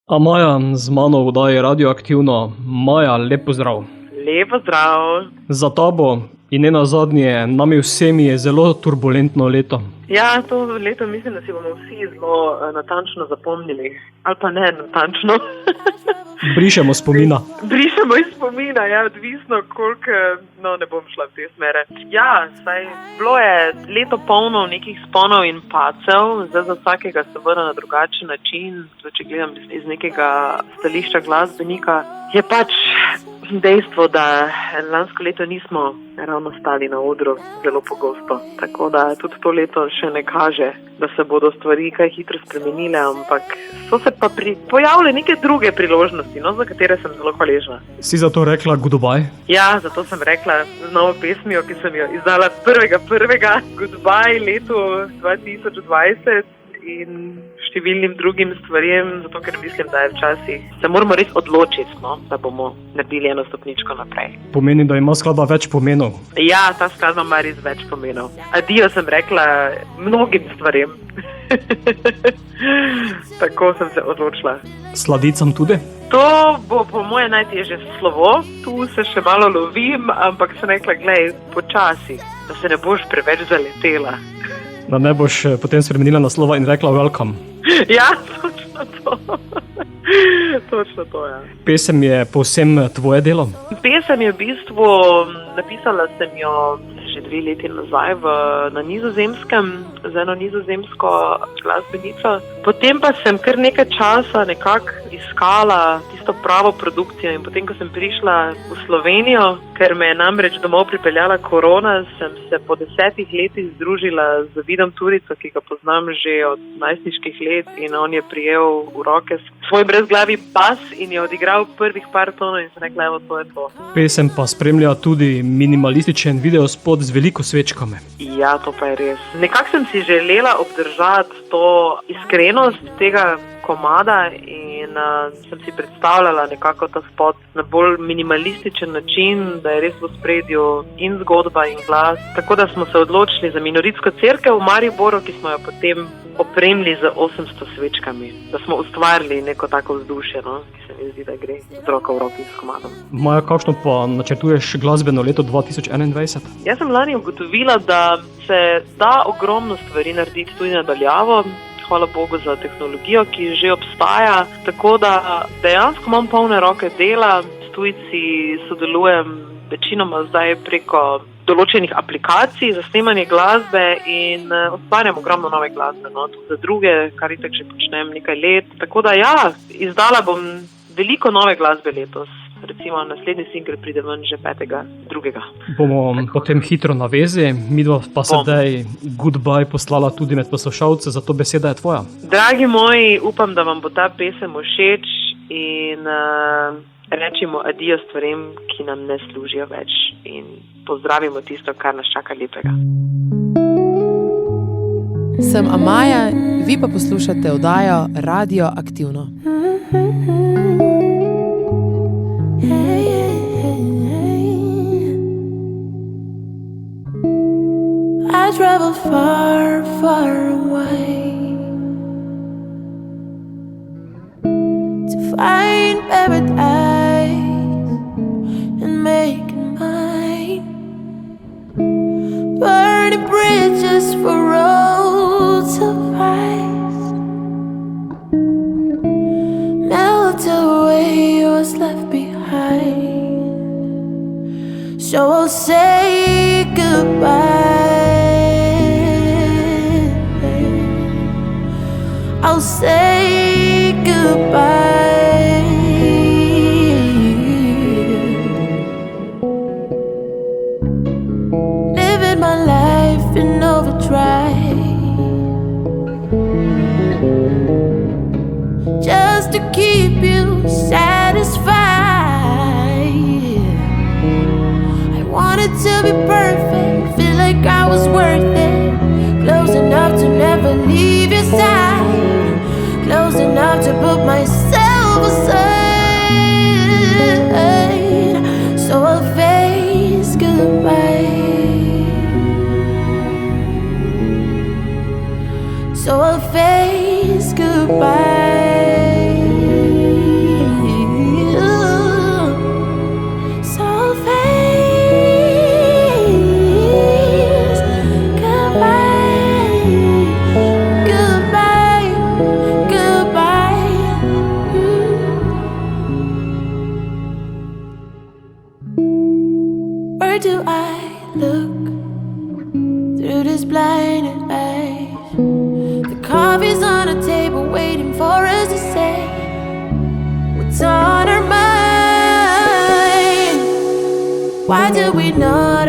A Maja z mano v oddaji Radioaktivno. Maja, lep pozdrav. Lep pozdrav. Za tabo in nenazadnje nami vsemi je zelo turbulentno leto. Ja, to leto mislim, da si bomo vsi zelo natančno zapomnili. Ali pa ne natančno. Brišemo spomina. Brišemo iz spomina, ja, odvisno koliko, ne bom šla v te smere. Ja, saj bilo je leto polno nekih sponov in pacev, zdaj za vsakega seveda na drugačen način, če gledam iz nekega stališča glasbenika, je pač dejstvo, da lansko leto nismo ravno stali na odru zelo pogosto, tako da tudi to leto še ne kaže, da se bodo stvari kaj hitro spremenile, ampak so se pa pojavile neke druge priložnosti, za katere sem zelo hvaležna. Si zato rekla goodbye? Ja, zato sem rekla z novo pesmijo, ki sem jo izdala 1.1. Goodbye letu 2020 in številnim drugim stvarjem, zato ker mislim, da je včasih se moramo res odločiti, da bomo naredili eno stopničko naprej. Pomeni, da ima skladba več pomenov? Ja, ta skladba ima res več pomenov. Adijo sem rekla mnogim stvarjem. Tako sem se odločila. Sladicam tudi? To bo po moje najtežje slovo, tu se še malo lovim, ampak sem rekla, glej, počasi, da se ne boš preveč zaletela. Da ne boš potem spremenila naslova in rekla welcome. Ja, točno to. Točno to, ja. Pesem je povsem tvoje delo? Pesem je v bistvu, napisala sem jo že 2 leti nazaj na Nizozemskem, z eno nizozemsko glasbenico. Potem pa sem kar nekaj časa nekako iskala tisto pravo produkcijo in potem, ko sem prišla v Slovenijo, ker me je namreč domov pripeljala korona, sem se po 10 letih združila z Vidom Turico, ki ga poznam že od najstniških let, in on je prijel v roke svoj brezglavi bas in je odigral prvih par tonov in sem rekla, evo, to je to. Pesem pa spremlja tudi minimalističen videospot z veliko svečkami. Ja, to pa je res. Nekako sem si želela obdržati to iskrenost tega komada in sem si predstavljala nekako ta spot na bolj minimalističen način, da je res v ospredju in zgodba in glas. Tako da smo se odločili za minoritsko cerkev v Mariboru, ki smo jo potem opremili z 800 svečkami, da smo ustvarili neko tako vzdušje, ki se mi zdi, da gre z roko v roki s komadom. Maja, kakšno pa načrtuješ glasbeno leto 2021? Jaz sem lani ugotovila, da se da ogromno stvari narediti tudi nadaljavo. Hvala Bogu za tehnologijo, ki že obstaja, tako da dejansko imam polne roke dela. S tujci sodelujem večinoma zdaj preko določenih aplikacij za snemanje glasbe in ustvarjam ogromno nove glasbe, tudi za druge, kar itak že počnem nekaj let. Tako da ja, izdala bom veliko nove glasbe letos. Recimo naslednji singel pride ven že 5.2. Bomo potem hitro na vezi, midva pa sedaj goodbye poslala tudi med poslušalce, zato beseda je tvoja. Dragi moji, upam, da vam bo ta pesem všeč in rečimo adijo stvarem, ki nam ne služijo več in pozdravimo tisto, kar nas čaka lepega. Sem Amaja, vi pa poslušate oddajo Radioaktivno. I travel far, far away to find paradise and make it mine. Burning bridges for roads of ice, melt away what's left behind. So I'll say goodbye. I'll say goodbye. Living my life in overdrive, just to keep you satisfied. I wanted to be perfect, feel like I was worth it, close enough to never leave your side, close enough to put myself aside. So I'll face goodbye. So I'll face goodbye. Where do I look through this blinded eyes? The coffee's on a table waiting for us to say what's on our mind. Why do we not